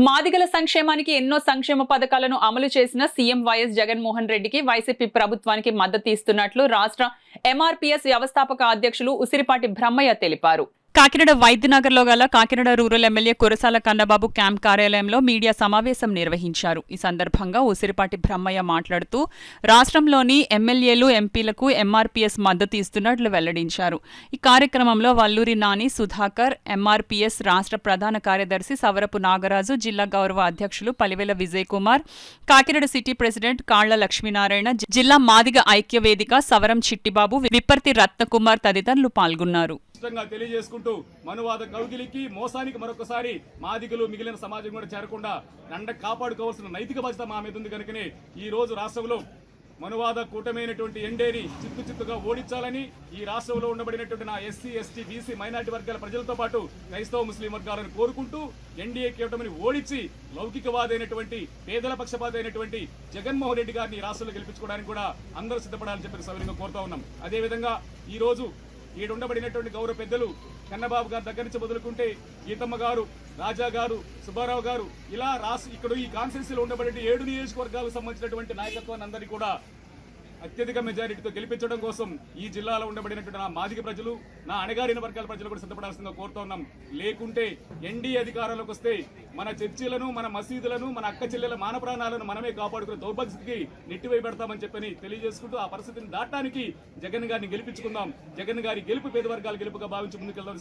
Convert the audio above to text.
మాదిగల సంక్షేమానికి ఎన్నో సంక్షేమ పథకాలను అమలు చేసిన సీఎం వైఎస్ జగన్మోహన్ రెడ్డికి వైసీపీ ప్రభుత్వానికి మద్దతు ఇస్తున్నట్లు రాష్ట్ర ఎంఆర్పీఎస్ వ్యవస్థాపక అధ్యక్షులు ఉసిరిపాటి బ్రహ్మయ్య తెలిపారు. కాకినాడ వైద్యనగర్లో గల Kakinada rural MLA Kurasala Kannababu camp కార్యాలయంలో మీడియా సమావేశం నిర్వహించారు. ఈ సందర్భంగా ఉసిరిపాటి బ్రహ్మయ్య మాట్లాడుతూ రాష్ట్రంలోని ఎమ్మెల్యేలు ఎంపీలకు ఎంఆర్పీఎస్ మద్దతు ఇస్తున్నట్లు వెల్లడించారు. ఈ కార్యక్రమంలో వల్లూరి నాని, సుధాకర్, ఎంఆర్పీఎస్ రాష్ట్ర ప్రధాన కార్యదర్శి సవరపు నాగరాజు, జిల్లా గౌరవ అధ్యక్షులు పలివెల విజయ్ కుమార్, కాకినాడ సిటీ ప్రెసిడెంట్ కాళ్ల లక్ష్మీనారాయణ, జిల్లా మాదిగ ఐక్య వేదిక సవరం చిట్టిబాబు, విప్పర్తి రత్నకుమార్ తదితరులు పాల్గొన్నారు. తెలియజేసుకుంటూ మనువాద కౌగిలికి మోసానికి మరొకసారి మాదిగలు మిగిలిన సమాజం కూడా చేరకుండా కాపాడుకోవాల్సిన నైతిక బాధ్యత మా మీద ఉంది. కనుకనే ఈ రోజు రాష్ట్రంలో మనువాద కూటమైనటువంటి ఎన్డీఏని చిత్తుగా ఓడించాలని ఈ రాష్ట్రంలో ఉండబడినటువంటి నా ఎస్సీ, ఎస్టీ, బీసీ, మైనార్టీ వర్గాల ప్రజలతో పాటు క్రైస్తవ ముస్లిం వర్గాలను కోరుకుంటూ ఎన్డీఏ కూటమిని ఓడించి లౌకికవాదైనటువంటి పేదల పక్షపాత అయినటువంటి జగన్మోహన్ రెడ్డి గారిని రాష్ట్రంలో గెలిపించుకోవడానికి కూడా అందరూ సిద్ధపడాలని చెప్పి సవినయంగా కోరుతా ఉన్నాం. అదేవిధంగా ఈ రోజు ఈడుండబడినటువంటి గౌరవ పెద్దలు కన్నబాబు గారి దగ్గర నుంచి మొదలుకుంటే గీతమ్మ గారు, రాజా గారు, సుబ్బారావు గారు, ఇలా ఇక్కడ ఈ కాన్స్టిట్యూన్సీలో ఉండబడే 7 నియోజకవర్గాలకు సంబంధించినటువంటి నాయకత్వాన్ని అందరినీ కూడా అత్యధిక మెజారిటీతో గెలిపించడం కోసం ఈ జిల్లాలో ఉండబడినటువంటి నా మాదిగ ప్రజలు, నా అణగారిన వర్గాల ప్రజలు కూడా సిద్ధపడాల్సిందిగా కోరుతా ఉన్నాం. లేకుంటే ఎన్డీఏ అధికారంలోకి వస్తే మన చర్చిలను, మన మసీదులను, మన అక్క చెల్లెల మాన ప్రాణాలను మనమే కాపాడుకునే దౌర్భాగ్యకి నెట్టివేయబెడతామని చెప్పని తెలియజేసుకుంటూ ఆ పరిస్థితిని దాటడానికి జగన్ గారిని గెలిపించుకుందాం. జగన్ గారి గెలుపు పేద వర్గాల గెలుపుగా భావించి ముందుకెళ్దాం.